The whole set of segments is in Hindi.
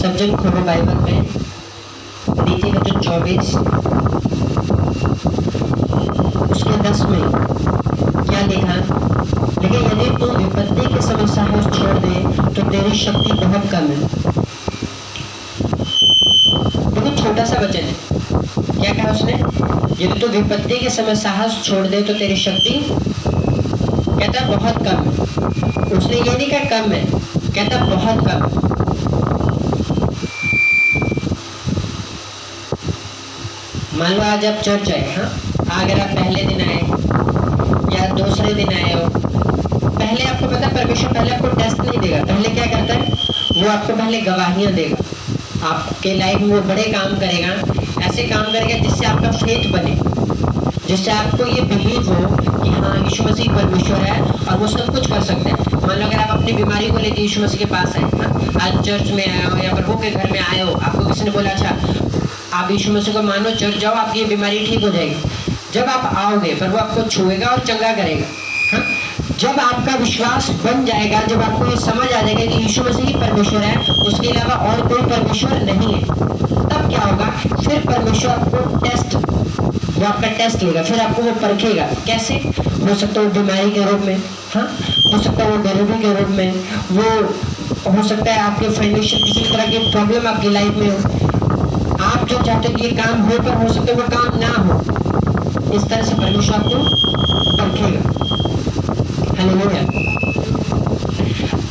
सब्जेक्ट खोलो बाइबल में, नीति वचन 24 उसके 10 में क्या लिखा? लेकिन यदि तू विपत्ति के समय साहस छोड़ दे तो तेरी शक्ति बहुत कम है। बहुत छोटा सा वचन है, क्या कहा उसने? यदि तू विपत्ति के समय साहस छोड़ दे तो तेरी शक्ति, कहता है बहुत कम है। उसने ये नहीं कहा कम है, कहता बहुत कम है। मान लो आज आप चर्च आए, हाँ, अगर आप पहले दिन आए या दूसरे दिन आए हो, पहले आपको पता है परमेश्वर पहले आपको टेस्ट नहीं देगा। पहले क्या करता है? वो आपको पहले गवाहियां देगा, आपके लाइफ में वो बड़े काम करेगा, ऐसे काम करेगा जिससे आपका फेथ बने, जिससे आपको ये बिलीव हो कि हाँ यीशु मसीह परमेश्वर है और वो सब कुछ कर सकते हैं। मान लो अगर आप अपनी बीमारी को लेकर यीशु मसीह के पास आए, हाँ, आज चर्च में आए हो या प्रभु के घर में आए हो, आपको किसी ने बोला अच्छा आप यीशु मसीह को मानो, चर्च जाओ, आपकी ये बीमारी ठीक हो जाएगी। जब आप आओगे प्रभु आपको छुएगा और चंगा करेगा। हाँ, जब आपका विश्वास बन जाएगा, जब आपको ये समझ आ जाएगा कि यीशु मसीह ही परमेश्वर है, उसके अलावा और कोई परमेश्वर नहीं है, तब क्या होगा? फिर परमेश्वर आपको टेस्ट, वो आपका टेस्ट लेगा, फिर आपको वो परखेगा। कैसे? हो सकता है वो बीमारी के रूप में, हाँ, हो सकता है वो गरीबी के रूप में, वो हो सकता है आपके फाइनेंशियल किसी तरह की प्रॉब्लम आपकी लाइफ में हो, आप जो चाहते हो कि ये काम हो पर हो सकता है वो काम ना हो। इस तरह से परमेश्वर आपको परखेगा। हालेलुया।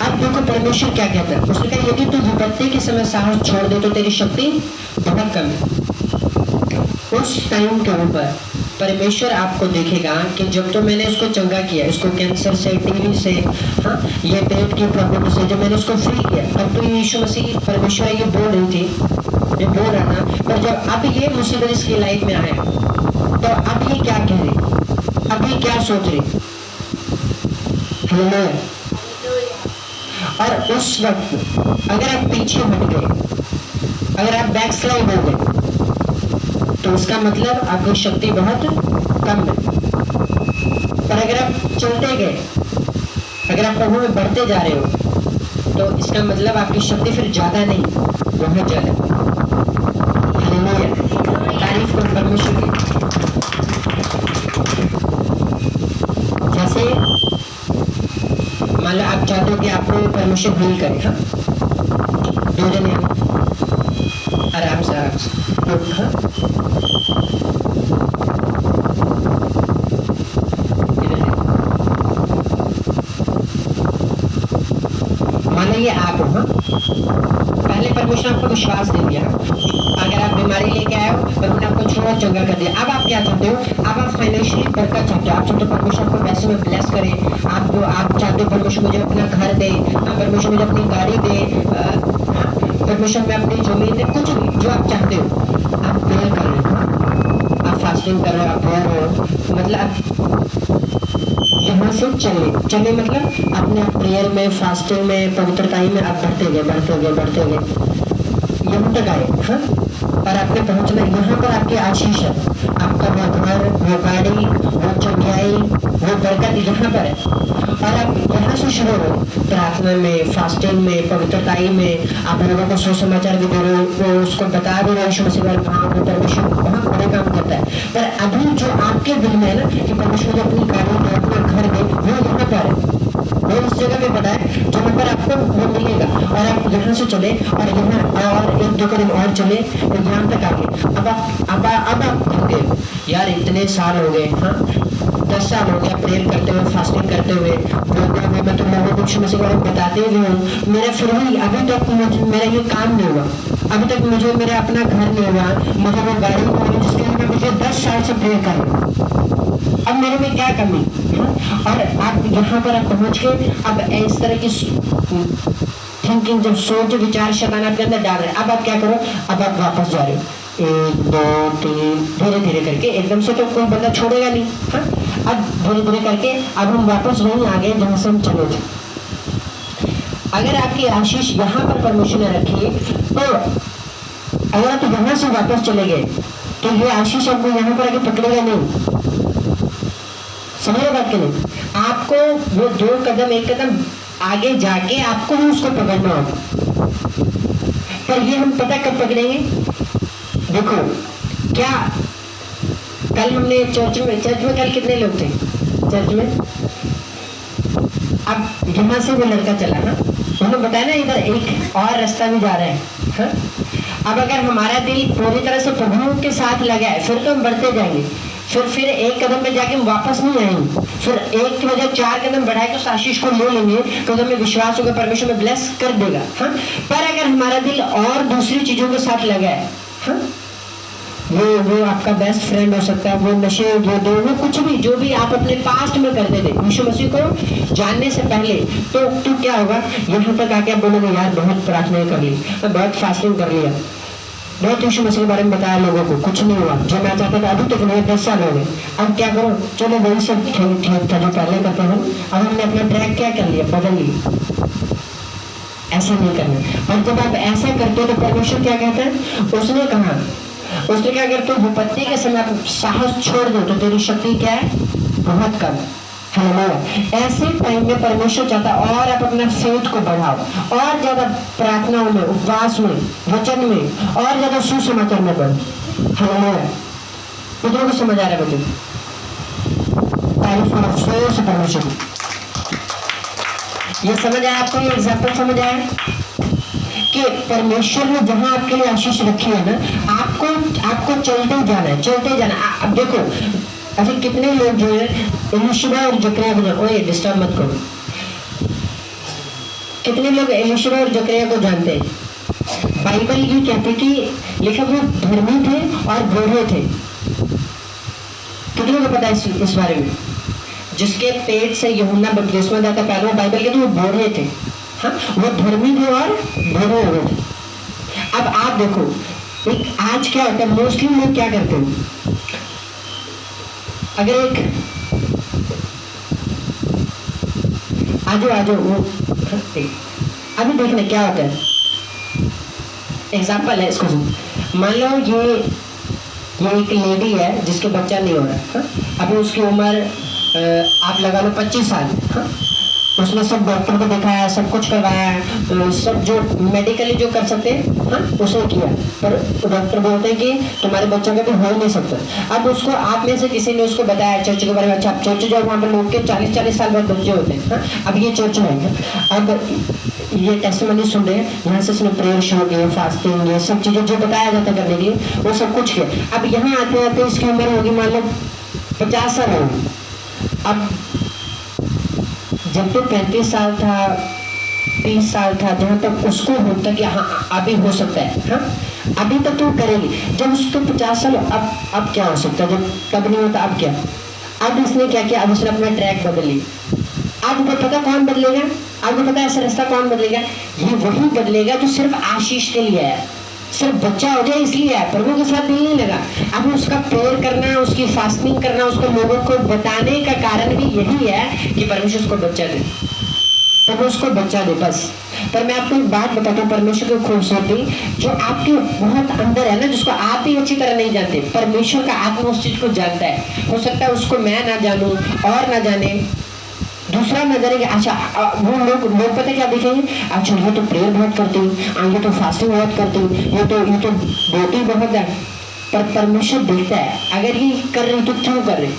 अब देखो परमेश्वर क्या कहता है, उसने कहा यदि तू विपत्ति के समय साहस छोड़ दे तो तेरी शक्ति बहुत कम है। उस टाइम के ऊपर परमेश्वर आपको देखेगा कि जब तो मैंने इसको चंगा किया, इसको कैंसर से, टीबी से, हाँ, ये पेट की प्रॉब्लम से जब मैंने उसको फ्री किया, तब तो यीशु मसीह परमेश्वर ये बोल रही थी, ये बोल रहा था। पर जब अब ये मुसीबत इसकी लाइफ में आया तो अब ये क्या कह रही, अब ये क्या सोच रही? और उस वक्त अगर आप पीछे हट गए, अगर आप बैक स्लाइड हो गए, तो उसका मतलब आपकी शक्ति बहुत कम है। पर अगर आप चलते गए, अगर आप प्रभु में बढ़ते जा रहे हो, तो इसका मतलब आपकी शक्ति फिर ज्यादा नहीं, बहुत ज्यादा। हालेलुया, तारीफ करो परमेश्वर की। जैसे मान लो आप चाहते हो कि आपको परमेश्वर हील करे, हाँ, दो जने आराम से हाँ, मान लो ये आप हो, हाँ, पहले परमेश्वर आपको विश्वास दे दिया, अगर आप बीमारी लेके आए हो परमेश्वर आपको छुआ चंगा कर दिया। अब आप क्या चाहते हो? अब आप फाइनेंशियली बरकत चाहते हो, आप चाहते हो परमेश्वर आपको पैसे में ब्लेस करे, आप चाहते हो परमेश्वर मुझे अपना घर दे, परमेश्वर मुझे अपनी गाड़ी दे, परमेश्वर में अपनी जमीन दे, कुछ भी जो आप चाहते हो। आप प्रेयर कर रहे हो, आप फास्टिंग कर रहे हो, आप प्रेयर हो, मतलब यहाँ से चले मतलब अपने प्रेयर में, फास्टिंग में, पवित्रताई में आप बढ़ते गए यहाँ तक आए, हाँ, और आपने पहुंचना यहाँ पर आपकी आशीष है, आपका वो घर, वो गाड़ी, वो चंगाई, वो बरकत यहाँ पर है। और आप यहाँ से शुरू हो प्रार्थना में, फास्टिंग में, पवित्रताई में, आप लोगों को सुसमाचार भी दे रहे हो, वो उसको बता भी रहे हो परमेश्वर बहुत बड़े काम करता है। पर अभी जो आपके दिल में है ना कि परमेश्वर अपनी गाड़ी दे, अपना घर दे, वो यहाँ पर है, वो इस जगह पे पता है जहाँ पर आपको वो मिलेगा। और आप यहाँ से चले और यहाँ और एक दो कदम और चले और यहाँ तक आगे। अब आप कहोगे यार इतने साल हो गए, हाँ, 10 साल हो गया प्रेयर करते हुए, फास्टिंग करते हुए, मैं तो लोगों को यीशु मसीह के बारे में बताते हुए हूँ, मेरा फिर भी अभी तक मेरा ये काम नहीं हुआ, अभी तक मुझे मेरा अपना घर नहीं हुआ, मुझे वो गाड़ी नहीं मिली जिसके लिए मैं पिछले 10 साल से प्रेयर कर रहा हूँ, अब मेरे में क्या कमी? और आप यहाँ पर आप पहुँच के अब इस तरह की थिंकिंग, जब सोच विचार शैतान आपके अंदर डाल रहे हैं, अब आप क्या करो? अब आप वापस जा रहे हो, 1 2 3 धीरे धीरे करके, एकदम से तो कोई बंदा छोड़ेगा नहीं, हाँ, अब धीरे धीरे करके अब हम वापस वहीं आ गए जहाँ से हम चले थे। अगर आपकी आशीष यहाँ पर परमेश्वर ने रखी, तो अगर आप यहाँ से वापस चले गए तो ये आशीष आपको यहाँ पर आके पकड़ेगा नहीं। समझ रहे बात के नहीं? आपको वो 2 कदम 1 कदम आगे जाके आपको भी उसको पकड़ना होगा। पर ये हम पता कब पकड़ेंगे? देखो क्या कल हमने चर्च में कल कितने लोग थे चर्च में? अब यहाँ से वो लड़का चला ना, उन्होंने बताया ना इधर एक और रास्ता भी जा रहा है, हाँ? अब अगर हमारा दिल पूरी तरह से प्रभु के साथ लगा है फिर तो हम बढ़ते जाएंगे, फिर एक कदम पे जाके हम वापस नहीं आएंगे, फिर एक की वजह 4 कदम बढ़ाए तो उस आशीष को ले लेंगे, तो हमें विश्वास होगा परमेश्वर में ब्लेस कर देगा, हाँ? पर अगर हमारा दिल और दूसरी चीजों के साथ लगा है, हाँ? वो आपका बेस्ट फ्रेंड हो सकता है, वो नशे वो कुछ भी जो भी आप अपने पास्ट में करते थे यीशु मसीह को जानने से पहले, तो क्या होगा? यहाँ तक आके आप बोलोगे यार बहुत प्रार्थना कर ली, बहुत फास्टिंग कर लिया, बहुत यीशु मसीह के बारे में बताया लोगों को, कुछ नहीं हुआ जो मैं चाहता था, अभी तक नहीं, 10 साल हो गए, अब क्या करो? चलो वही सब ठीक था जो पहले करते हैं, अब हमने अपना ट्रैक क्या कर लिया, बदल लिया। ऐसा नहीं करना। और जब आप ऐसा करते हो तो परमेश्वर क्या कहता है? उसने कहा अगर तू विपत्ति के समय साहस छोड़ दो तो तेरी शक्ति क्या है? बहुत कम। हालेलुया। ऐसे टाइम में परमेश्वर चाहता है और आप अपना फेथ को बढ़ाओ, और ज्यादा प्रार्थनाओं में, उपवास में, वचन में, और ज्यादा सुसमाचार में बढ़ो। हालेलुया। कितनों को समझ आ रहा है? बच्चों तारीफ और अफसोस परमेश्वर की। ये समझ आया आपको? ये एग्जाम्पल समझ आया कि परमेश्वर ने जहां आपके लिए आशीष रखी है ना, आपको चलते जाना है, चलते जाना। अब देखो ऐसे कितने लोग जो है एलीशा और जकरिया को, ओए डिस्टर्ब मत करो, कितने लोग एलीशा और जकरिया को जानते हैं? बाइबल ये कहते कि लिखा वो धर्मी थे और बूढ़े थे। कितने को पता है इस बारे में? जिसके पेट से यूहन्ना बपतिस्मा देता पहले, बाइबल के तो वो बूढ़े थे, हाँ? वो धर्मी थे और बूढ़े हो गए थे। अब आप देखो आज क्या होता है, मोस्टली लोग क्या करते हैं? अगर एक आजो वो अभी देखना क्या होता है, एग्जाम्पल है इसको सुन। मान लो ये एक लेडी है जिसके बच्चा नहीं हो रहा, हाँ? अभी उसकी उम्र आप लगा लो 25 साल, हाँ? उसने सब डॉक्टर को दिखाया, सब कुछ करवाया, सब जो मेडिकली जो कर सकते हैं, हाँ? उसने किया, पर डॉक्टर बोलते हैं कि तुम्हारे बच्चों का भी हो नहीं सकता। अब उसको आप में से किसी ने उसको बताया चर्च के बारे में, अच्छा चर्च जाओ, वहाँ पर लोग के 40-40 साल बाद बच्चे होते हैं, हाँ? अब ये चर्च है, अब ये टेस्टिमनी सुन रहे हैं, यहाँ से उसने प्रेयर शुरू किया, फास्टिंग, ये सब चीजें जो बताया जाता करने के लिए वो सब कुछ किया। अब यहाँ आते आते इसकी उम्र होगी मान लो 50 साल होगी। अब जब तो 35 साल था, 30 साल था, जहां तक उसको होता कि हाँ अभी हो सकता है, हाँ? अभी तक तो करेगी। जब उसको 50 साल, अब क्या हो सकता है? जब कब नहीं होता, अब क्या? अब इसने क्या किया? अब उसने अपना ट्रैक बदल लिया। आपको पता कौन बदलेगा? आपको पता है ऐसा रास्ता कौन बदलेगा? ये वही बदलेगा जो सिर्फ आशीष के लिए है, सिर्फ बच्चा हो जाए इसलिए है, प्रभु के साथ दिल नहीं लगा। अब उसका प्रेयर करना, उसकी फास्टिंग करना, उसको लोगों को बताने का कारण भी यही है कि परमेश्वर उसको बच्चा दे, प्रभु उसको बच्चा दे, बस। पर मैं आपको एक बात बताता हूँ, परमेश्वर की खूबसूरती जो आपके बहुत अंदर है ना, जिसको आप भी अच्छी तरह नहीं जानते, परमेश्वर का आत्मा उस चीज को जानता है। हो सकता है उसको मैं ना जानूं और ना जाने दूसरा नजर है। अच्छा वो लोग पता क्या देखेंगे? अच्छा ये तो प्रेयर बहुत करती है, ये तो फास्टिंग बहुत करती है, ये तो बोटी बहुत है। पर परमेश्वर देखता है अगर ये कर रही तो क्यों कर रही,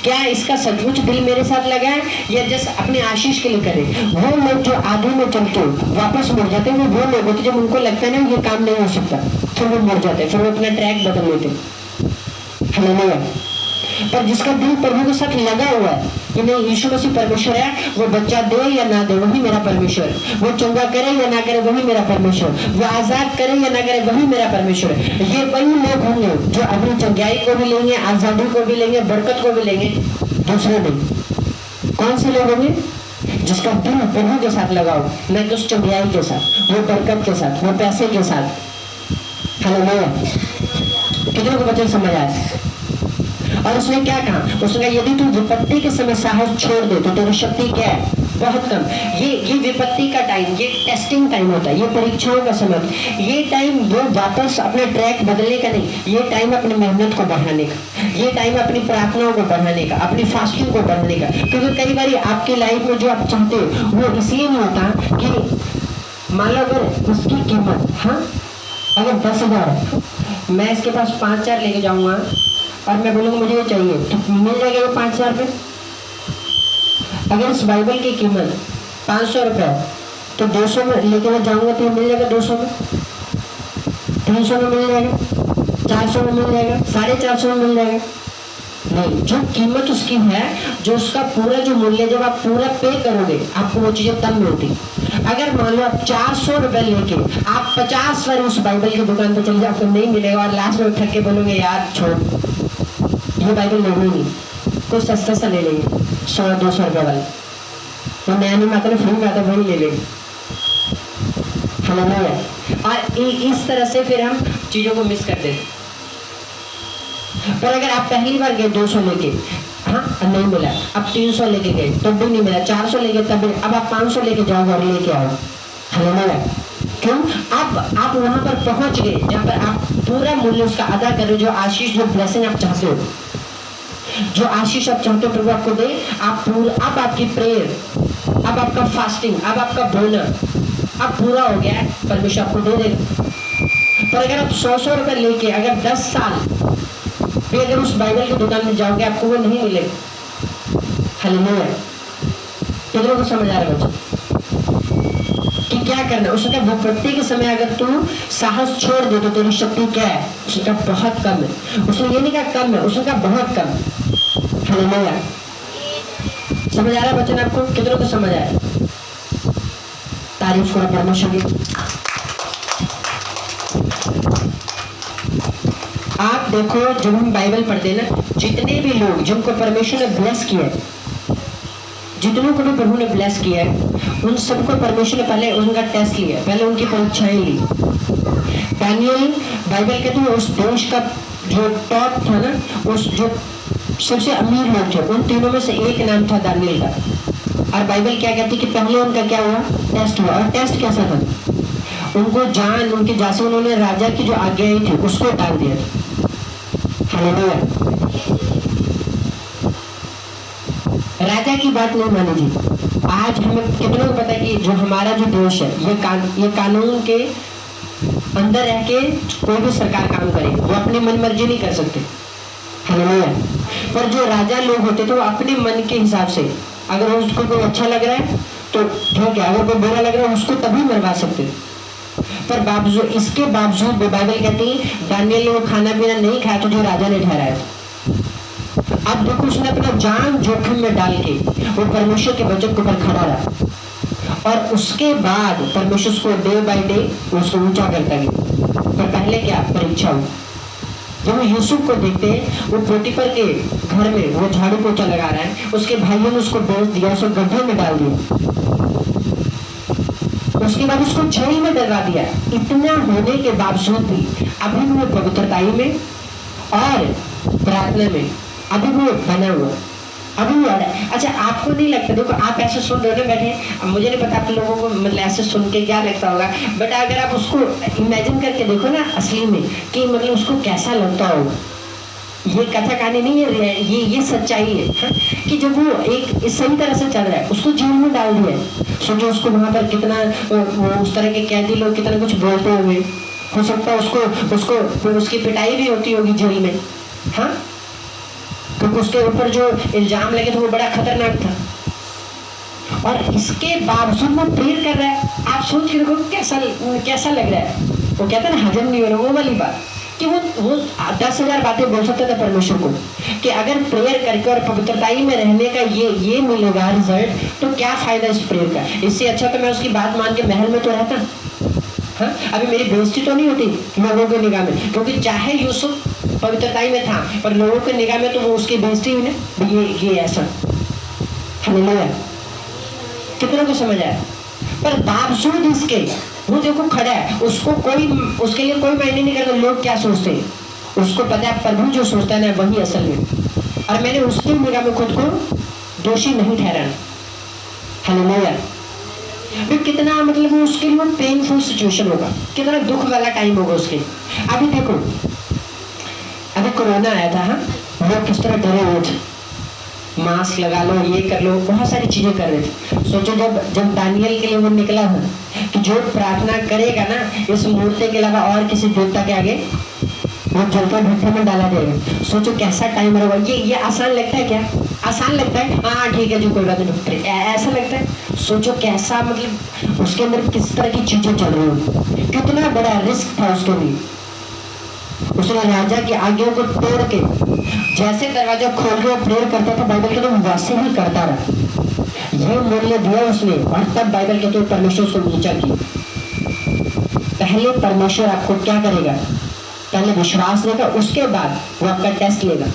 क्या इसका सचमुच दिल मेरे साथ लगा है या जस्ट अपने आशीष के लिए करे। वो लोग जो आधे में चलते वापस मुड़ जाते हैं, वो लोग होते जब उनको लगता है ना ये काम नहीं हो सकता, फिर वो मुड़ जाते, फिर वो अपना ट्रैक बदल लेते। हालेलुया। पर जिसका दिल प्रभु के साथ लगा हुआ है कि नहीं यीशु मसीह परमेश्वर है, वो बच्चा दे या ना दे वही मेरा परमेश्वर, वो चंगा करे या ना करे वही मेरा परमेश्वर, वो आजाद करे या ना करे वही मेरा परमेश्वर। ये वही लोग होंगे जो अपनी चंगाई को भी लेंगे, आजादी को भी लेंगे, बरकत को भी लेंगे, दूसरे नहीं। कौन से लोग होंगे? जिसका दिल प्रभु के साथ लगाओ, न कि उस चंगाई के साथ, वो बरकत के साथ, वो पैसे के साथ। हालेलुया। कितनों को बच्चे समझ आए? और उसने क्या कहा? उसने कहा यदि तू विपत्ति के समय साहस छोड़ दे तो तेरी शक्ति क्या है? बहुत कम। ये विपत्ति का टाइम, ये टेस्टिंग टाइम होता है, ये परीक्षाओं का समय, ये टाइम वो वापस अपने ट्रैक बदलने का नहीं, ये टाइम अपनी मेहनत को बढ़ाने का, ये टाइम अपनी प्रार्थनाओं को बढ़ाने का, अपनी फास्टिंग को बढ़ाने का। क्योंकि कई बार आपकी लाइफ में जो आप चाहते हो वो इसलिए नहीं होता कि मान लो अगर उसकी कीमत, हाँ अगर 10,000 है, मैं इसके पास 5,000 लेके जाऊंगा और मैं बोलूँगा मुझे ये चाहिए, तो मिल जाएगा वो 5,000 रुपये। अगर इस बाइबल की कीमत 500 रुपये है तो 200 में लेके मैं जाऊंगा तो मिल जाएगा 200 में, 300 में मिल जाएगा, 400 में मिल जाएगा, 450 में मिल जाएगा। नहीं, जो कीमत उसकी है, जो उसका पूरा जो मूल्य, जब आप पूरा पे करोगे आपको वो चीजें तब मिलती। अगर मान लो आप 400 रुपए लेके आप 50 बार उस बाइबल की दुकान पर चले जाओ, आपको नहीं मिलेगा और लास्ट में ठग के बोलोगे यार छोड़, ये बाइबल नहीं, कोई सस्ता सा ले लेंगे 100-200 रुपए वाला, तो नया नहीं आता फ्री में आता वही ले लेंगे। और इस तरह से फिर हम चीजों को मिस कर देते। पर अगर आप पहली बार गए 200 लेके, हाँ नहीं मिला, अब 300 लेके गए तब भी नहीं मिला, 400 लेके तब भी, अब आप 500 लेके जाओ और लेके आओ। हालेलुया। क्यों? अब आप वहां पर पहुंच गए जहां पर आप पूरा मूल्य उसका अदा कर रहे हो, जो आशीष, जो ब्लेसिंग आप चाहते हो, जो आशीष आप चाहते हो प्रभु आपको दे, आप पूरा, अब आपकी प्रेयर, अब आपका फास्टिंग, अब आपका बोलना अब पूरा हो गया है, परमेश्वर आपको दे देगा। पर अगर आप 100 रुपए लेके अगर 10 साल भी अगर उस बाइबल की दुकान में जाओगे आपको वो नहीं मिलेगा। हालेलुया। कितनों को समझ आ रहा है बच्चे कि क्या करना? उसका विपत्ति के समय अगर तू साहस छोड़ दे तो तेरी शक्ति क्या है? उसका बहुत कम है। उसने ये नहीं कहा कम है, उसका बहुत कम। हालेलुया। समझ आ रहा है बच्चन आपको? कितनों को समझ आया? तारीफ करो परमेश्वर की। आप देखो जब हम बाइबल पढ़ते हैं ना, जितने भी लोग जिनको परमेश्वर ने ब्लेस किया है, जितनों को भी प्रभु ने ब्लेस किया है, उन सबको परमेश्वर ने पहले उनका टेस्ट लिया, पहले उनकी परीक्षाएं ली। दानियल, बाइबल कहते हैं उस देश का जो टॉप था ना, उस जो सबसे अमीर लोग थे, उन तीनों में से एक नाम था दानियल का। और बाइबल क्या कहती है कि पहले उनका क्या हुआ? टेस्ट हुआ। और टेस्ट कैसा था? उनको जान, उनके जैसे उन्होंने राजा की जो आज्ञाएं थी उसको टाल दिया। हालेलुया। राजा की बात नहीं मानी थी। आज हमें कितनों को पता है कि जो हमारा जो देश है, ये कानून के अंदर रह के कोई भी सरकार काम करे, वो अपनी मन मर्जी नहीं कर सकते। हालेलुया। पर जो राजा लोग होते थे वो अपने मन के हिसाब से, अगर उसको कोई अच्छा लग रहा है तो ठीक है, अगर कोई बुरा लग रहा है उसको तभी मरवा सकते। पर बावजूद इसके बावजूद बाइबल कहती है दानियल ने वो खाना पीना नहीं खाया तो जो राजा ने ठहराया। अब देखो उसने अपना जान जोखिम में डाल के वो परमेश्वर के वचन के ऊपर खड़ा रहा, और उसके बाद परमेश्वर को डे बाय डे उसको ऊंचा करता गया। पर पहले क्या? परीक्षा हुई। जब वो यूसुफ को देखते हैं, वो पोटीफर के घर में वो झाड़ू पोछा लगा रहा है, उसके भाइयों ने उसको बेच दिया, उसको गड्ढे में डाल दिया, उसके बाद उसको जेल में डलवा दिया। इतना होने के बावजूद भी अभी भी वो पवित्रताई में और प्रार्थना में अभी भी वो बना हुआ, अभी भी आ रहा है। अच्छा, आपको नहीं लगता? देखो आप ऐसे सुन रहे बैठे, अब मुझे नहीं पता आप लोगों को मतलब ऐसे सुन के क्या लगता होगा, बट अगर आप उसको इमेजिन करके देखो ना असली में कि मतलब उसको कैसा लगता होगा। ये कथा कहानी नहीं है, ये सच्चाई है, हाँ? कि जब वो एक सही तरह से चल रहा है, उसको जेल में डाल दिया है। सोचो उसको वहां पर कितना उस तरह के कैदी लोग कितना कुछ बोलते हुए, हो सकता है उसको उसकी पिटाई भी होती होगी जेल में, हाँ? क्योंकि उसके ऊपर जो इल्जाम लगे थे वो बड़ा खतरनाक था, और इसके बावजूद वो प्रेयर कर रहा है। आप सोच के देखो कैसा लग रहा है। वो कहता है ना हजम नहीं हो रहा, वो वाली बात कि वो 10,000 बातें बोल सकता था परमेश्वर को कि अगर प्रेयर करके और पवित्रताई में रहने का ये मिलेगा रिजल्ट, तो क्या फायदा इस प्रेयर का? इससे अच्छा तो मैं उसकी बात मान के महल में तो रहता, हाँ? अभी मेरी बेइज्जती तो नहीं होती लोगों की निगाह में, क्योंकि चाहे यूसुफ पवित्रताई में था पर लोगों की निगाह में तो वो उसकी बेइज्जती हुई ना, ये ऐसा। हालेलुया। कितनों को समझ आया? पर बावजूद इसके वो देखो खड़ा है, उसके लिए कोई मायने नहीं करता लोग क्या सोचते हैं, उसको पता है प्रभु जो सोचता है ना वही असल में, और मैंने उसकी निगाह में खुद को दोषी नहीं ठहराना। हालेलुया। कितना मतलब उसके लिए पेनफुल सिचुएशन होगा, कितना दुख वाला टाइम होगा उसके। अभी देखो, अभी कोरोना आया था, हाँ? लोग किस तरह डरे हुए थे, मास्क लगा लो, ये कर लो, बहुत सारी चीजें कर रहे थे। सोचो जब दानियल के लिए वो निकला था कि जो प्रार्थना करेगा ना इस मूर्ति के अलावा और किसी देवता के आगे वो जलकर भट्टे में डाला जाएगा। सोचो कैसा टाइम रहेगा। ये आसान लगता है क्या? आसान लगता है, हाँ ठीक है जो कोई बात नहीं, ऐसा लगता है। सोचो कैसा, मतलब उसके अंदर किस तरह की चीजें चल रही होगी, कितना बड़ा रिस्क था उसके लिए। उसने राजा की आज्ञाओं को तोड़ के जैसे दरवाजा खोल के वो प्रेयर करता था, बाइबल के तो वैसे ही करता रहा। ये मूल्य दिया उसने, और तब बाइबल के तो परमेश्वर उसको नीचा किया। पहले परमेश्वर आपको क्या करेगा? पहले विश्वास देगा, उसके बाद वो आपका टेस्ट लेगा।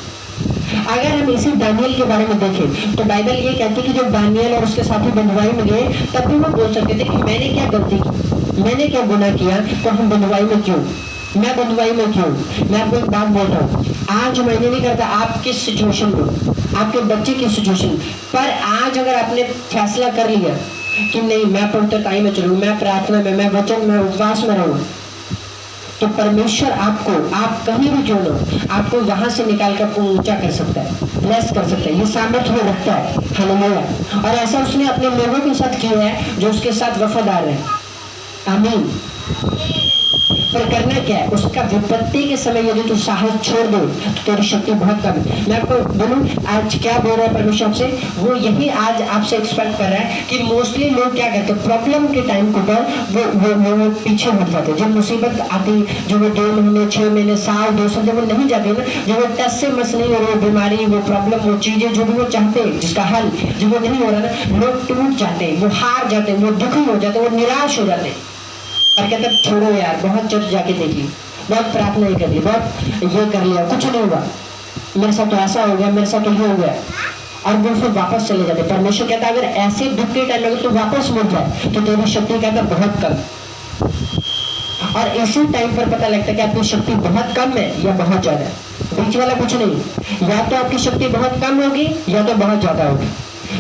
अगर हम इसी दानियल के बारे में देखें तो बाइबल ये कहती है कि जब दानियल और उसके साथी बंधुआई में गए तब भी वो बोल सकते थे कि मैंने क्या गलती की, मैंने क्या गुनाह किया, तो हम बंधुआई में क्यों, मैं बंधुआई में क्यों। मैं आपको एक बात बोल रहा हूँ, आज मैंने नहीं करता आप किस सिचुएशन में, आपके बच्चे की सिचुएशन, पर आज अगर आपने फैसला कर लिया कि नहीं मैं पवित्र टाइम में चलूँ, मैं प्रार्थना में, मैं वचन में, उपवास में रहूँ, तो परमेश्वर आपको, आप कहीं भी क्यों ना, आपको वहां से निकाल कर आपको ऊंचा कर सकता है, ब्लेस कर सकता है। ये सामर्थ्य में रखता है। हालेलुया। और ऐसा उसने अपने लोगों के साथ किया है जो उसके साथ वफादार है। आमीन। पर करना क्या है, उसका विपत्ति के समय यदि तू साहस छोड़ दो तो तेरी शक्ति बहुत कम है। मैं आपको बोलूं आज क्या बोल रहा है परमेश्वर से, वो यही आज आपसे एक्सपेक्ट कर रहा है कि मोस्टली लोग क्या करते हैं, प्रॉब्लम के टाइम के ऊपर वो पीछे हट जाते हैं। जब मुसीबत आती, जो वो 2 महीने 6 महीने साल 2 साल जब वो नहीं जाते ना, जब वो टस से मस नहीं हो रही, वो बीमारी, वो प्रॉब्लम, वो चीजें जो भी वो चाहते हैं जिसका हल जब वो नहीं हो रहा ना, लोग टूट जाते हैं, वो हार जाते हैं, वो दुखी हो जाते हैं, वो निराश हो जाते हैं और कहते हैं छोड़ो यार, बहुत चर्च जाके देख ली, बहुत प्रार्थना कर ली, बहुत ये कर लिया, कुछ नहीं हुआ, मेरे साथ तो ऐसा हो गया, मेरे साथ तो ये हो गया, और वो फिर वापस चले जाते। परमेश्वर कहता है अगर ऐसे दुख के टाइम में तो वापस मुड़ जाए तो तेरी शक्ति कहता है बहुत कम। और इसी टाइम पर पता लगता है कि आपकी शक्ति बहुत कम है या बहुत ज्यादा है। बीच वाला कुछ नहीं, या तो आपकी शक्ति बहुत कम होगी या तो बहुत ज्यादा होगी।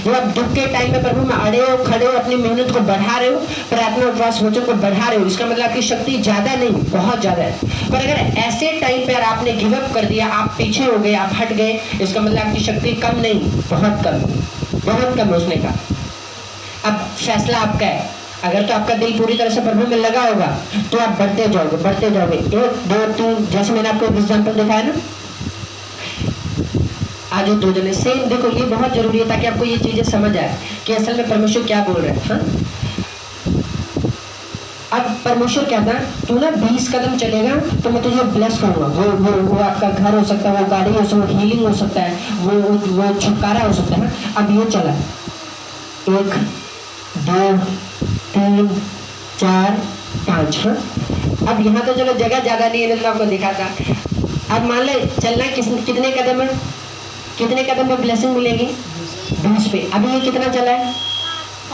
जब आप दुख के टाइम में प्रभु में अड़े हो, खड़े हो, अपनी मेहनत को बढ़ा रहे हो, प्रार्थना उपवास वचन को बढ़ा रहे हो, इसका मतलब आपकी शक्ति ज्यादा नहीं बहुत ज्यादा है। पर अगर ऐसे टाइम पर आपने गिव अप कर दिया, आप पीछे हो गए, आप हट गए, इसका मतलब आपकी शक्ति कम नहीं बहुत कम, बहुत कम है। उसने कहा अब फैसला आपका है। अगर तो आपका दिल पूरी तरह से प्रभु में लगा होगा तो आप बढ़ते जाओगे, बढ़ते जाओगे। 1 2 3 जैसे मैंने आपको एग्जाम्पल दिखाया ना, आज 2 जने सेम, देखो ये बहुत जरूरी है ताकि आपको ये चीजें समझ आए कि असल में परमेश्वर क्या बोल रहे हैं। हाँ? अब परमेश्वर कहता है तू ना 20 कदम चलेगा तो मैं तुझे ब्लेस करूंगा। वो आपका घर हो सकता है, वो गाड़ी हो सकता है, हीलिंग हो सकता है, वो छुटकारा हो सकता है। अब ये चला 1 2 3 4 5। हाँ? अब यहाँ तो चलो जगह ज्यादा नहीं है, तो आपको दिखाता। अब मान ले चलना कितने कदम है, कितने कदम में ब्लेसिंग मिलेगी 20 पे। अभी ये कितना चला है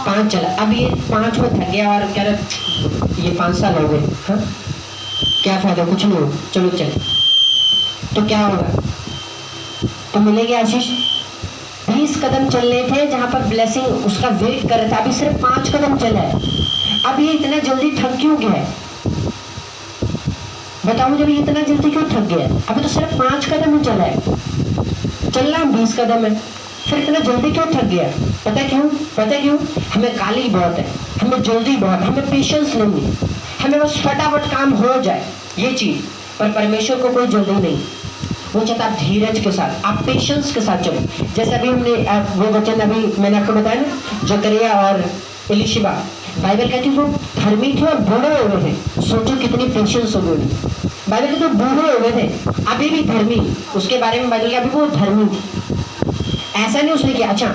5 चला। अब ये 5 में थक गया और कह रहे ये 5 साल हो गए। हाँ? क्या फायदा, कुछ नहीं हो, चलो चले। तो क्या होगा, तो मिलेगी आशीष। 20 कदम चलने थे जहां पर ब्लेसिंग उसका वेट कर रहा था, अभी सिर्फ 5 कदम चला है। अब ये इतना जल्दी थक क्यों गया है बताओ, जब ये इतना जल्दी क्यों थक गया है? अभी तो सिर्फ 5 कदम ही चला है, चलना 20 कदम है, फिर इतना जल्दी क्यों थक गया? पता क्यों? पता क्यों? हमें काली बहुत है, हमें जल्दी बहुत, हमें पेशेंस नहीं है, हमें बस फटाफट काम हो जाए ये चीज। पर परमेश्वर को कोई जल्दी नहीं, वो चाहता आप धीरज के साथ, आप पेशेंस के साथ चलो। जैसे अभी हमने वो वचन अभी मैंने आपको बताया ना, जकरिया और एलीशिबा, बाइबल कहती है वो धर्मी थे और बूढ़े हो गए थे। सोचो कितनी पेशेंस हो गई। बाइबल कहती है बूढ़े हो गए थे अभी भी धर्मी, उसके बारे में बाइबल अभी वो धर्मी। ऐसा नहीं उसने किया अच्छा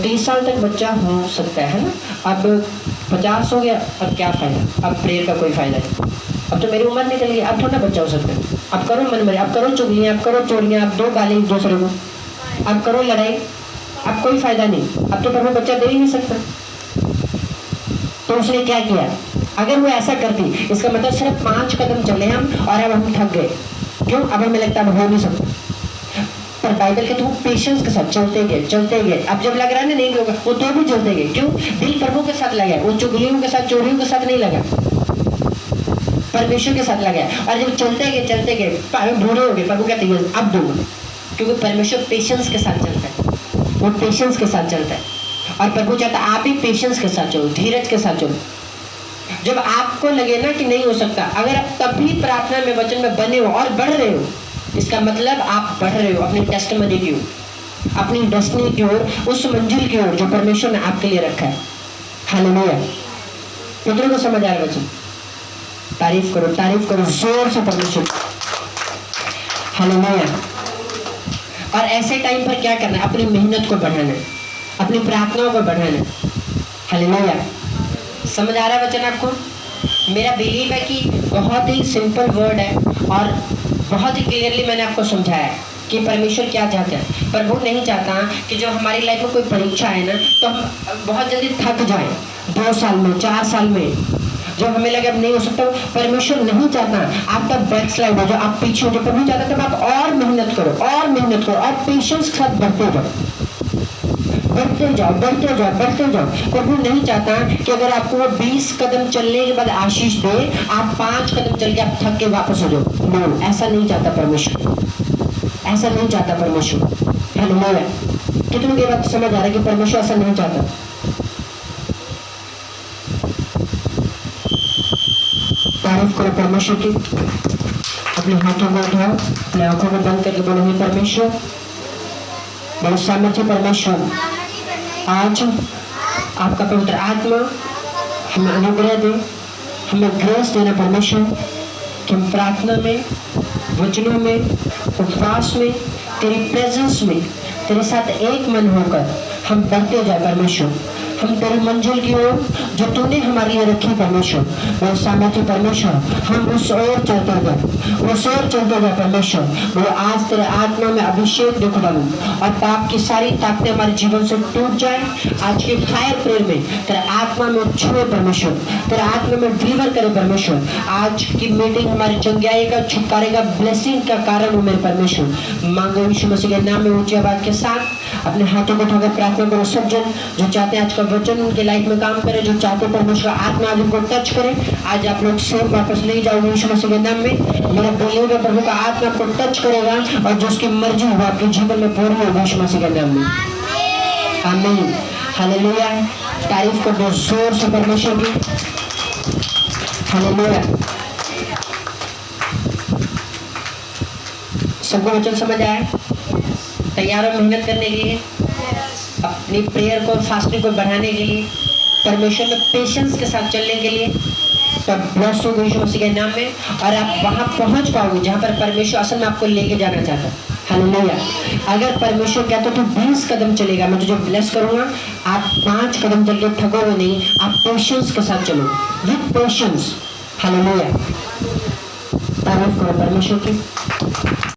30 साल तक बच्चा हो सकता है ना, अब 50 हो गया, अब क्या फायदा, अब प्रेयर का कोई फायदा नहीं, अब तो मेरी उम्र निकल गई, अब थोड़ा बच्चा हो सकता है, अब करो मन मरे, अब करो चुगलियाँ, अब करो चोरियाँ, अब दो गाली एक दूसरे को, अब करो लड़ाई, अब कोई फायदा नहीं, अब तो प्रभु बच्चा दे ही नहीं सकता। तो उसने क्या किया, अगर वो ऐसा करती, इसका मतलब सिर्फ 5 कदम चले हम और अब हम थक गए, क्यों, अब हमें लगता है हो नहीं सकता। पर बाइबल के तो पेशेंस के साथ चलते गए चलते गए। अब जब लग रहा है ना नहीं होगा, वो तो भी चलते गए, क्यों, दिल प्रभु के साथ लगा है, वो चुगलियों के साथ चोरियों के साथ नहीं लगा, परमेश्वर के साथ लगा है। और जब चलते गए बूढ़े हो गए, प्रभु कहते हैं अब दूंगा, क्योंकि परमेश्वर पेशेंस के साथ चलता है, वो पेशेंस के साथ चलता है। और प्रभु चाहता है आप भी पेशेंस के साथ चलो, धीरज के साथ चलो। जब आपको लगे ना कि नहीं हो सकता, अगर आप तभी प्रार्थना में वचन में बने हो और बढ़ रहे हो, इसका मतलब आप बढ़ रहे हो अपनी टेस्टिमनी की ओर, अपनी डेस्टिनी की ओर, उस मंजिल की ओर जो परमेश्वर ने आपके लिए रखा है। हालेलुया। कितनों को समझ आया वचन? तारीफ करो जोर से परमेश्वर। हालेलुया। और ऐसे टाइम पर क्या करना है? अपनी मेहनत को बढ़ाना है, अपनी प्रार्थनाओं को बढ़ाना है। हालेलुया। समझ आ रहा है वचन आपको? मेरा बिलीव है कि बहुत ही सिंपल वर्ड है और बहुत ही क्लियरली मैंने आपको समझाया है कि परमेश्वर क्या चाहता है। प्रभु नहीं चाहता कि जब हमारी लाइफ में कोई परीक्षा है ना तो हम बहुत जल्दी थक जाएं, 2 साल में 4 साल में जब हमें लगे अब नहीं हो सकता। परमेश्वर नहीं चाहता आपका बैकस्लाइड हो जाए, आप पीछे हो जाए। प्रभु चाहता है आप और मेहनत करो और पेशेंस के साथ बढ़ते जाओ। प्रभु नहीं चाहता कि अगर आपको वो 20 कदम चलने के बाद आशीष दे, आप 5 कदम चल के आप थक के वापस हो जाओ। नो, ऐसा नहीं चाहता परमेश्वर, ऐसा नहीं चाहता परमेश्वर। हालेलुया। कितनों की बात समझ आ रहा है कि परमेश्वर ऐसा नहीं चाहता? तारीफ करो परमेश्वर की। अपने हाथों को उठाओ, अपने आंखों को बंद करके बोलो, हे परमेश्वर, बड़े सामर्थ्य परमेश्वर, आज आपका पवित्र आत्मा हमें अनुग्रह दे, हमें ग्रेस देना परमेश्वर कि हम प्रार्थना में, वचनों में, उपवास में, तेरी प्रेजेंस में, तेरे साथ एक मन होकर हम बढ़ते जाए परमेश्वर। हम तेरी मंजिल की ओर जो तूने हमारे लिए रखी परमेश्वर, वो सामर्थ्य परमेश्वर, हम उस ओर चलते जाए परमेश्वर। वो आज तेरे आत्मा में अभिषेक देखो और पाप की सारी ताकतें हमारे जीवन से टूट जाए। आज के फायर प्रेयर में तेरे आत्मा में छुए परमेश्वर, तेरे आत्मा में डिलीवर करे परमेश्वर। आज की मीटिंग हमारे चंगाई का, छुटकारे का, ब्लेसिंग का कारण हो मेरे परमेश्वर। मांगो यीशु मसीह के नाम में ऊंची आवाज के साथ अपने हाथों को उठाकर प्रार्थना करो। सब जन जो चाहते हैं आज का वचन उनके लाइफ में काम करे, जो चाहते परमेश्वर आत्मा आज उनको टच करे, आज आप लोग से वापस ले जाओगे यीशु मसीह के नाम में। मेरा बोलेगा प्रभु का आत्मा आपको टच करेगा और जो उसकी मर्जी हो आपके जीवन में पूरी होगी यीशु मसीह के नाम में। आमीन। हालेलुया। तारीफ कर दो जोर से परमेश्वर की। हालेलुया। सबको वचन समझ आया? तैयार हो मेहनत करने के लिए, अपनी प्रेयर को, फास्टिंग को बढ़ाने के लिए, परमेश्वर में पेशेंस के साथ चलने के लिए? तब ब्लेस होगा यीशु मसीह के नाम में और आप वहां पहुंच पाओगे जहां पर परमेश्वर असल में आपको लेके जाना चाहता है। हालेलुया। अगर परमेश्वर कहता तो 20 कदम चलेगा, मैं तुझे ब्लेस करूंगा, आप 5 कदम चल के थकोगे नहीं, आप पेशेंस के साथ चलो, विद पेशेंस। हालेलुया। तारीफ करो परमेश्वर की।